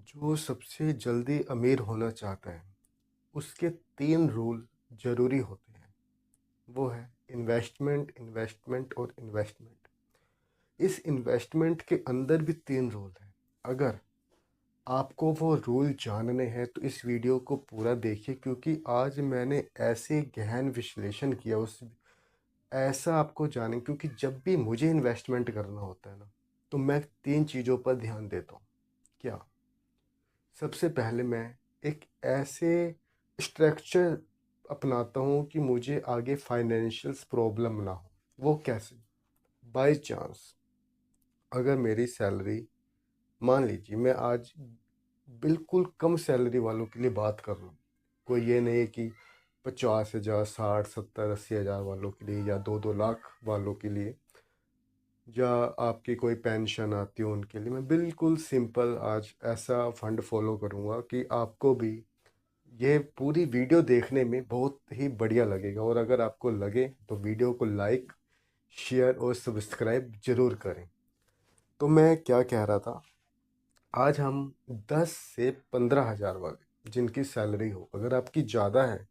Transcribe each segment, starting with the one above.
जो सबसे जल्दी अमीर होना चाहता है, उसके 3 रूल ज़रूरी होते हैं। वो है इन्वेस्टमेंट, इन्वेस्टमेंट और इन्वेस्टमेंट। इस इन्वेस्टमेंट के अंदर भी 3 रूल हैं। अगर आपको वो रूल जानने हैं तो इस वीडियो को पूरा देखिए, क्योंकि आज मैंने ऐसे गहन विश्लेषण किया उस ऐसा आपको जाने, क्योंकि जब भी मुझे इन्वेस्टमेंट करना होता है ना, तो मैं 3 चीज़ों पर ध्यान देता हूँ। क्या? सबसे पहले मैं एक ऐसे स्ट्रक्चर अपनाता हूँ कि मुझे आगे फाइनेंशियल्स प्रॉब्लम ना हो। वो कैसे? बाय चांस अगर मेरी सैलरी, मान लीजिए मैं आज बिल्कुल कम सैलरी वालों के लिए बात कर रहा हूँ, कोई ये नहीं कि 50,000 60 70 80,000 वालों के लिए या 2-2 लाख वालों के लिए, या आपकी कोई पेंशन आती हो उनके लिए। मैं बिल्कुल सिंपल आज ऐसा फंड फॉलो करूँगा कि आपको भी ये पूरी वीडियो देखने में बहुत ही बढ़िया लगेगा। और अगर आपको लगे तो वीडियो को लाइक, शेयर और सब्सक्राइब ज़रूर करें। तो मैं क्या कह रहा था, आज हम 10 से 15,000 वाले जिनकी सैलरी हो, अगर आपकी ज़्यादा है,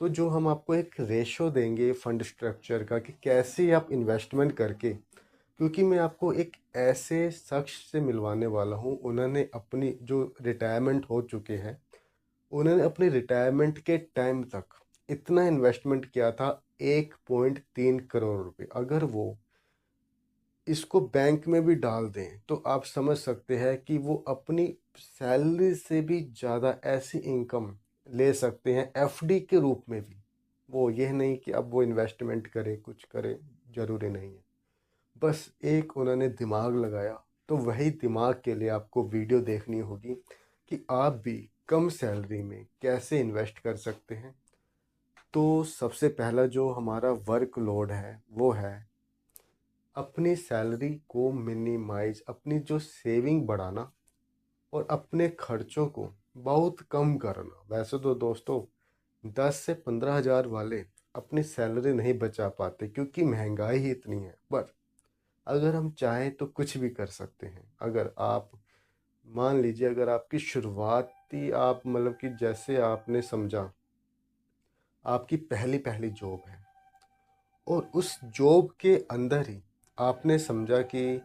तो जो हम आपको एक रेशो देंगे फंड स्ट्रक्चर का कि कैसे आप इन्वेस्टमेंट करके, क्योंकि मैं आपको एक ऐसे शख्स से मिलवाने वाला हूँ, उन्होंने अपनी जो रिटायरमेंट हो चुके हैं, उन्होंने अपने रिटायरमेंट के टाइम तक इतना इन्वेस्टमेंट किया था, 1.3 करोड़ रुपए। अगर वो इसको बैंक में भी डाल दें तो आप समझ सकते हैं कि वो अपनी सैलरी से भी ज़्यादा ऐसी इनकम ले सकते हैं एफडी के रूप में भी। वो यह नहीं कि अब वो इन्वेस्टमेंट करे कुछ करे, ज़रूरी नहीं है। बस एक उन्होंने दिमाग लगाया, तो वही दिमाग के लिए आपको वीडियो देखनी होगी कि आप भी कम सैलरी में कैसे इन्वेस्ट कर सकते हैं। तो सबसे पहला जो हमारा वर्क लोड है वो है अपनी सैलरी को मिनिमाइज, अपनी जो सेविंग बढ़ाना और अपने खर्चों को बहुत कम करना। वैसे तो दोस्तों 10 से 15,000 वाले अपनी सैलरी नहीं बचा पाते, क्योंकि महंगाई ही इतनी है। पर अगर हम चाहें तो कुछ भी कर सकते हैं। अगर आप मान लीजिए, अगर आपकी शुरुआती आप मतलब कि जैसे आपने समझा आपकी पहली पहली जॉब है, और उस जॉब के अंदर ही आपने समझा कि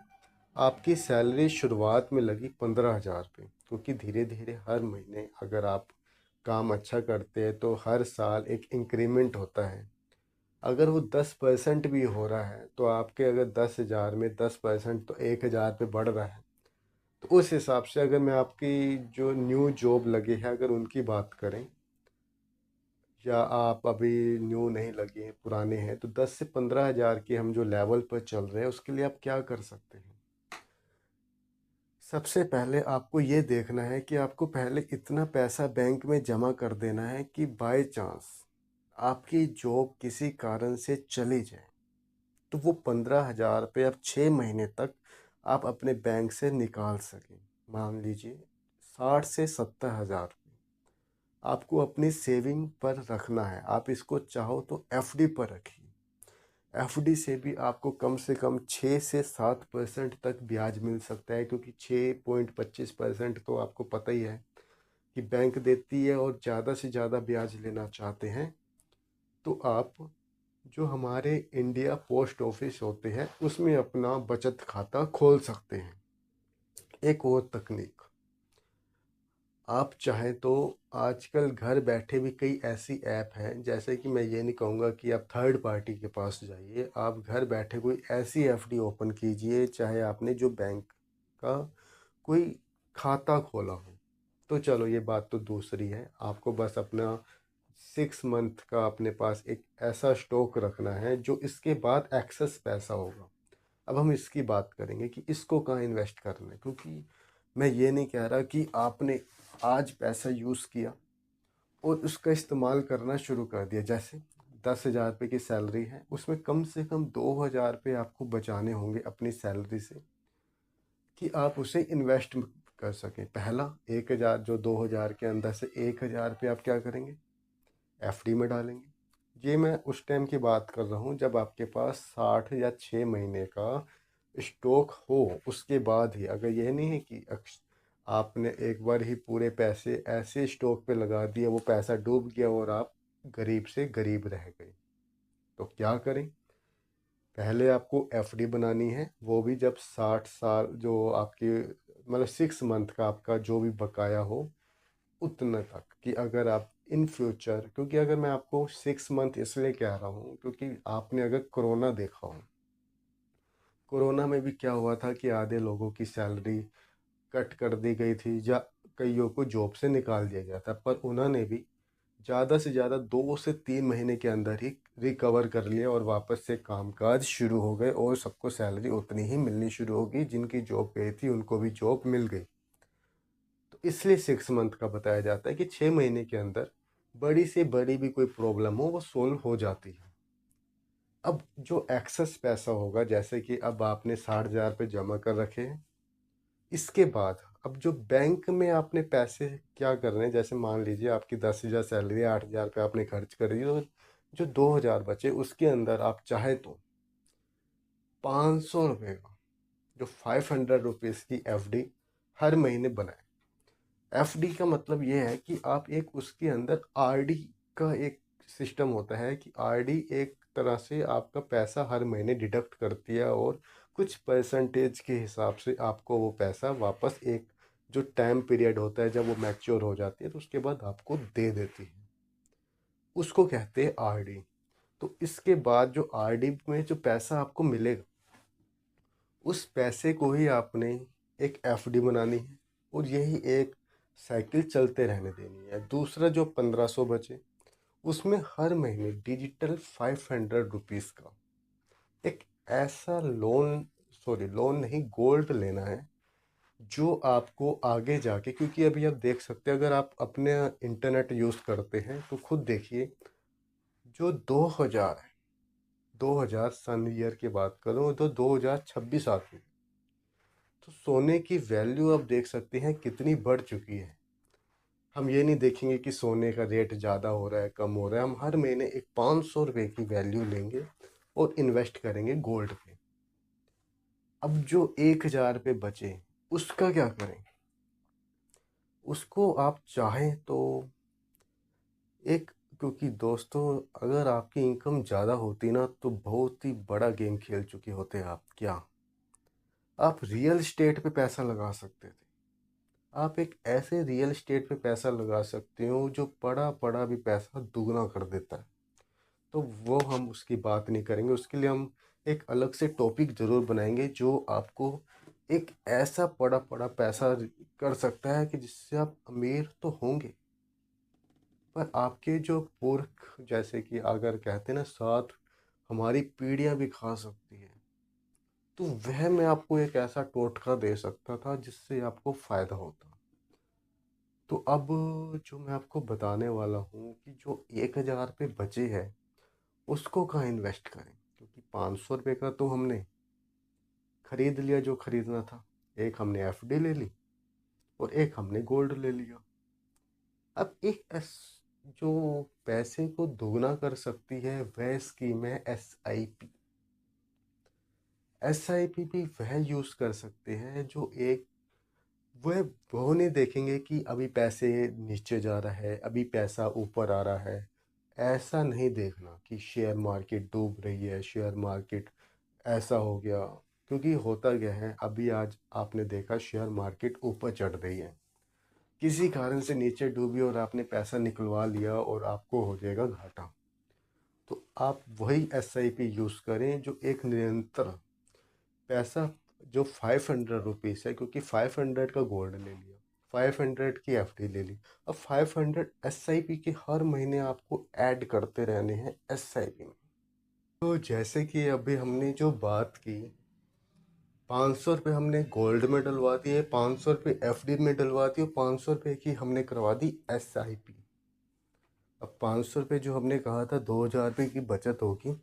आपकी सैलरी शुरुआत में लगी 15,000 पे, क्योंकि धीरे धीरे हर महीने अगर आप काम अच्छा करते हैं तो हर साल एक इंक्रीमेंट होता है। अगर वो 10% भी हो रहा है तो आपके अगर 10,000 में 10% तो 1,000 पे बढ़ रहा है। तो उस हिसाब से अगर मैं आपकी जो न्यू जॉब लगी है अगर उनकी बात करें, या आप अभी न्यू नहीं लगे हैं पुराने हैं, तो 10 से 15,000 के हम जो लेवल पर चल रहे हैं उसके लिए आप क्या कर सकते हैं। सबसे पहले आपको ये देखना है कि आपको पहले इतना पैसा बैंक में जमा कर देना है कि बाय चांस आपकी जॉब किसी कारण से चली जाए, तो वो 15,000 रुपये आप 6 महीने तक आप अपने बैंक से निकाल सकें। मान लीजिए 60 से 70,000 आपको अपनी सेविंग पर रखना है। आप इसको चाहो तो एफडी पर रखिए। एफडी से भी आपको कम से कम 6 से 7% तक ब्याज मिल सकता है, क्योंकि 6.25% तो आपको पता ही है कि बैंक देती है। और ज़्यादा से ज़्यादा ब्याज लेना चाहते हैं तो आप जो हमारे इंडिया पोस्ट ऑफिस होते हैं उसमें अपना बचत खाता खोल सकते हैं। एक और तकनीक, आप चाहें तो आजकल घर बैठे भी कई ऐसी ऐप हैं, जैसे कि मैं ये नहीं कहूँगा कि आप थर्ड पार्टी के पास जाइए, आप घर बैठे कोई ऐसी एफडी ओपन कीजिए, चाहे आपने जो बैंक का कोई खाता खोला हो। तो चलो ये बात तो दूसरी है, आपको बस अपना 6 मंथ का अपने पास एक ऐसा स्टॉक रखना है जो इसके बाद एक्सेस पैसा होगा। अब हम इसकी बात करेंगे कि इसको कहाँ इन्वेस्ट करना है, क्योंकि मैं ये नहीं कह रहा कि आपने आज पैसा यूज़ किया और उसका इस्तेमाल करना शुरू कर दिया। जैसे 10,000 रुपये की सैलरी है, उसमें कम से कम 2,000 रुपये आपको बचाने होंगे अपनी सैलरी से, कि आप उसे इन्वेस्ट कर सकें। पहला 1,000, जो 2,000 के अंदर से 1,000 रुपये आप क्या करेंगे, एफडी में डालेंगे। ये मैं उस टाइम की बात कर रहा हूँ जब आपके पास 60 या 6 महीने का स्टॉक हो। उसके बाद ही, अगर यह नहीं है कि आपने एक बार ही पूरे पैसे ऐसे स्टॉक पे लगा दिए, वो पैसा डूब गया और आप गरीब से गरीब रह गए। तो क्या करें? पहले आपको एफडी बनानी है, वो भी जब 60 साल जो आपकी मतलब 6 मंथ का आपका जो भी बकाया हो उतना तक, कि अगर आप इन फ्यूचर, क्योंकि अगर मैं आपको 6 मंथ इसलिए कह रहा हूँ क्योंकि आपने अगर कोरोना देखा हो, कोरोना में भी क्या हुआ था कि आधे लोगों की सैलरी कट कर दी गई थी या कईयों को जॉब से निकाल दिया गया था, पर उन्होंने भी ज़्यादा से ज़्यादा 2 से 3 महीने के अंदर ही रिकवर कर लिया और वापस से कामकाज शुरू हो गए और सबको सैलरी उतनी ही मिलनी शुरू हो गई, जिनकी जॉब गई थी उनको भी जॉब मिल गई। तो इसलिए 6 मंथ का बताया जाता है कि 6 महीने के अंदर बड़ी से बड़ी भी कोई प्रॉब्लम हो वो सोल्व हो जाती है। अब जो एक्सेस पैसा होगा, जैसे कि अब आपने 60,000 रुपये जमा कर रखे हैं, इसके बाद अब जो बैंक में आपने पैसे क्या करने हैं, जैसे मान लीजिए आपकी 10,000 सैलरी है, 8,000 रुपये आपने खर्च कर दिए और जो 2,000 बचे उसके अंदर आप चाहे तो 500 रुपये का जो 500 रुपीज़ की एफडी हर महीने बनाए। एफडी का मतलब ये है कि आप एक उसके अंदर आरडी का एक सिस्टम होता है कि आरडी एक तरह से आपका पैसा हर महीने डिडक्ट करती है और कुछ परसेंटेज के हिसाब से आपको वो पैसा वापस एक जो टाइम पीरियड होता है जब वो मैच्योर हो जाती है तो उसके बाद आपको दे देती है, उसको कहते हैं आरडी। तो इसके बाद जो आरडी में जो पैसा आपको मिलेगा उस पैसे को ही आपने एक एफडी बनानी है और यही एक साइकिल चलते रहने देनी है। दूसरा जो 1,500 बचे उसमें हर महीने डिजिटल 500 रुपीज़ का एक ऐसा लोन, सॉरी लोन नहीं, गोल्ड लेना है जो आपको आगे जाके, क्योंकि अभी आप देख सकते हैं अगर आप अपने इंटरनेट यूज़ करते हैं तो खुद देखिए, जो 2000 है, 2000 सन ईयर की बात करूँ तो 2026 आती है, तो सोने की वैल्यू आप देख सकते हैं कितनी बढ़ चुकी है। हम ये नहीं देखेंगे कि सोने का रेट ज़्यादा हो रहा है कम हो रहा है, हम हर महीने एक 500 रुपये की वैल्यू लेंगे और इन्वेस्ट करेंगे गोल्ड पे। अब जो 1,000 रुपये बचे उसका क्या करें? उसको आप चाहें तो एक, क्योंकि दोस्तों अगर आपकी इनकम ज़्यादा होती ना तो बहुत ही बड़ा गेम खेल चुके होते आप। क्या आप रियल स्टेट पे पैसा लगा सकते थे? आप एक ऐसे रियल स्टेट पे पैसा लगा सकते हो जो पड़ा पड़ा भी पैसा दुगना कर देता है। तो वो हम उसकी बात नहीं करेंगे, उसके लिए हम एक अलग से टॉपिक ज़रूर बनाएंगे जो आपको एक ऐसा पड़ा पड़ा पैसा कर सकता है कि जिससे आप अमीर तो होंगे, पर आपके जो पुरख, जैसे कि अगर कहते हैं ना, साथ हमारी पीढ़ियां भी खा सकती है, तो वह मैं आपको एक ऐसा टोटका दे सकता था जिससे आपको फ़ायदा होता। तो अब जो मैं आपको बताने वाला हूँ कि जो 1,000 रुपये बचे हैं उसको कहाँ इन्वेस्ट करें, क्योंकि 500 रुपये का तो हमने खरीद लिया जो खरीदना था, एक हमने एफडी ले ली और एक हमने गोल्ड ले लिया। अब एक जो पैसे को दोगुना कर सकती है वह स्कीम है एसआईपी। एसआईपी भी वह यूज़ कर सकते हैं जो एक, वह वो नहीं देखेंगे कि अभी पैसे नीचे जा रहा है अभी पैसा ऊपर आ रहा है। ऐसा नहीं देखना कि शेयर मार्केट डूब रही है, शेयर मार्केट ऐसा हो गया, क्योंकि होता क्या है, अभी आज आपने देखा शेयर मार्केट ऊपर चढ़ रही है, किसी कारण से नीचे डूबी और आपने पैसा निकलवा लिया और आपको हो जाएगा घाटा। तो आप वही एसआईपी यूज़ करें जो एक निरंतर पैसा, जो 500 रुपीज़ है, क्योंकि 500 का गोल्ड ले लिया, 500 की एफडी ले ली, अब 500 एसआईपी के हर महीने आपको ऐड करते रहने हैं एसआईपी में। तो जैसे कि अभी हमने जो बात की, 500 रुपये हमने गोल्ड में डलवा दिए, 500 रुपये एफडी में डलवा दिए, 500 रुपये की हमने करवा दी एसआईपी। अब 500 रुपये जो हमने कहा था 2,000 रुपये की बचत होगी,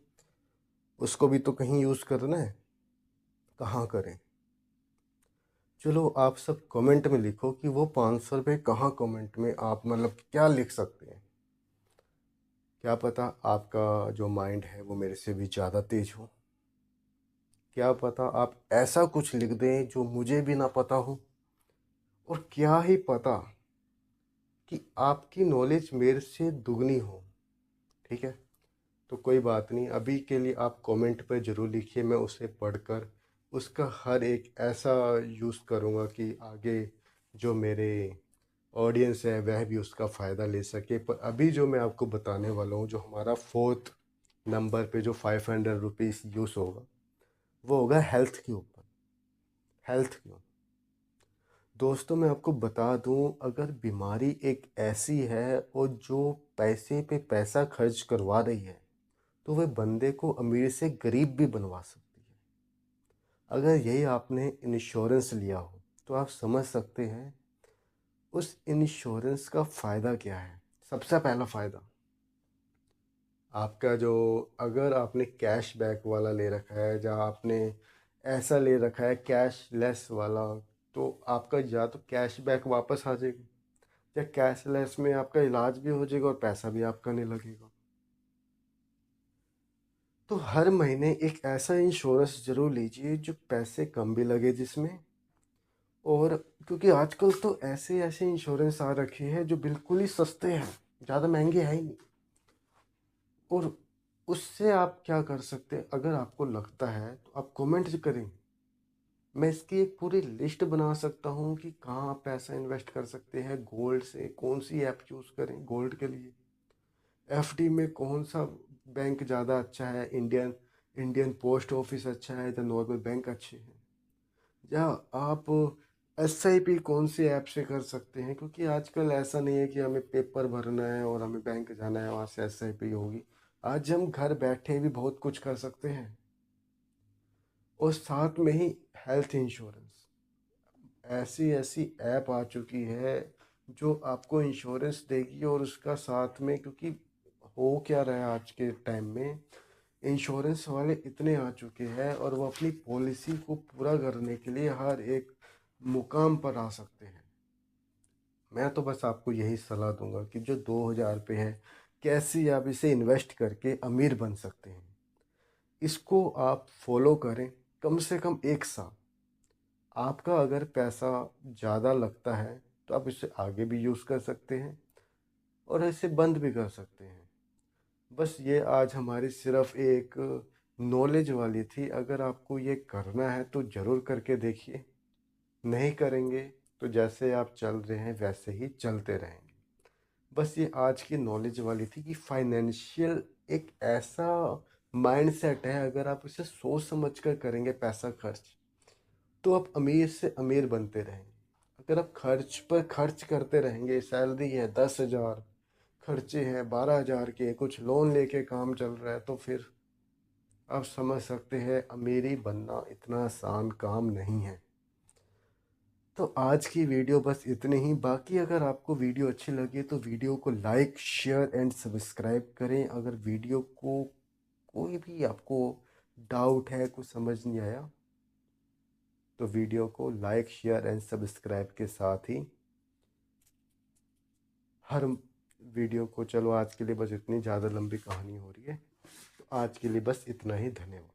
उसको भी तो कहीं यूज़ करना है, कहाँ करें? चलो आप सब कमेंट में लिखो कि वो 500 रुपये कहाँ, कमेंट में आप मतलब क्या लिख सकते हैं। क्या पता आपका जो माइंड है वो मेरे से भी ज़्यादा तेज हो, क्या पता आप ऐसा कुछ लिख दें जो मुझे भी ना पता हो और क्या ही पता कि आपकी नॉलेज मेरे से दुगनी हो। ठीक है, तो कोई बात नहीं, अभी के लिए आप कमेंट पर ज़रूर लिखिए, मैं उसे पढ़कर उसका हर एक ऐसा यूज़ करूँगा कि आगे जो मेरे ऑडियंस है वह भी उसका फ़ायदा ले सके। पर अभी जो मैं आपको बताने वाला हूँ, जो हमारा फोर्थ नंबर पे जो 500 रुपीज़ यूज़ होगा, वो होगा हेल्थ के ऊपर। हेल्थ क्यों दोस्तों, मैं आपको बता दूं, अगर बीमारी एक ऐसी है और जो पैसे पे पैसा खर्च करवा रही है, तो वह बंदे को अमीर से गरीब भी बनवा सकती है। अगर यही आपने इंश्योरेंस लिया हो तो आप समझ सकते हैं उस इंश्योरेंस का फ़ायदा क्या है। सबसे पहला फ़ायदा आपका जो, अगर आपने कैश बैक वाला ले रखा है, जहाँ आपने ऐसा ले रखा है कैशलेस वाला, तो आपका या तो कैश बैक वापस आ जाएगा, या कैशलेस में आपका इलाज भी हो जाएगा और पैसा भी आपका नहीं लगेगा। तो हर महीने एक ऐसा इंश्योरेंस ज़रूर लीजिए जो पैसे कम भी लगे जिसमें, और क्योंकि आजकल तो ऐसे ऐसे इंश्योरेंस आ रखे हैं जो बिल्कुल ही सस्ते हैं, ज़्यादा महंगे हैं ही नहीं। और उससे आप क्या कर सकते हैं, अगर आपको लगता है तो आप कमेंट करें, मैं इसकी एक पूरी लिस्ट बना सकता हूँ कि कहाँ आप पैसा इन्वेस्ट कर सकते हैं। गोल्ड से कौन सी ऐप चूज़ करें गोल्ड के लिए, एफडी में कौन सा बैंक ज़्यादा अच्छा है, इंडियन इंडियन पोस्ट ऑफिस अच्छा है या नॉर्मल बैंक अच्छे हैं, या आप एसआईपी कौन सी ऐप से कर सकते हैं। क्योंकि आजकल ऐसा नहीं है कि हमें पेपर भरना है और हमें बैंक जाना है वहाँ से एसआईपी होगी। आज हम घर बैठे भी बहुत कुछ कर सकते हैं। और साथ में ही हेल्थ इंश्योरेंस, ऐसी ऐसी ऐप आ चुकी है जो आपको इंश्योरेंस देगी और उसका साथ में, क्योंकि हो क्या रहा है आज के टाइम में, इंश्योरेंस वाले इतने आ चुके हैं और वो अपनी पॉलिसी को पूरा करने के लिए हर एक मुकाम पर आ सकते हैं। मैं तो बस आपको यही सलाह दूंगा कि जो 2000 पे है, कैसे आप इसे इन्वेस्ट करके अमीर बन सकते हैं, इसको आप फॉलो करें कम से कम 1 साल। आपका अगर पैसा ज़्यादा लगता है तो आप इसे आगे भी यूज़ कर सकते हैं और इसे बंद भी कर सकते हैं। बस ये आज हमारी सिर्फ एक नॉलेज वाली थी। अगर आपको ये करना है तो ज़रूर करके देखिए, नहीं करेंगे तो जैसे आप चल रहे हैं वैसे ही चलते रहेंगे। बस ये आज की नॉलेज वाली थी कि फाइनेंशियल एक ऐसा माइंडसेट है, अगर आप इसे सोच समझ कर करेंगे पैसा खर्च, तो आप अमीर से अमीर बनते रहेंगे। अगर आप खर्च पर खर्च करते रहेंगे, सैलरी है 10,000, खर्चे हैं 12,000 के, कुछ लोन लेके काम चल रहा है, तो फिर आप समझ सकते हैं अमीरी बनना इतना आसान काम नहीं है। तो आज की वीडियो बस इतनी ही। बाकी अगर आपको वीडियो अच्छी लगी तो वीडियो को लाइक शेयर एंड सब्सक्राइब करें। अगर वीडियो को कोई भी आपको डाउट है, कुछ समझ नहीं आया, तो वीडियो को लाइक शेयर एंड सब्सक्राइब के साथ ही हर वीडियो को, चलो आज के लिए बस इतनी, ज़्यादा लंबी कहानी हो रही है, तो आज के लिए बस इतना ही। धन्यवाद।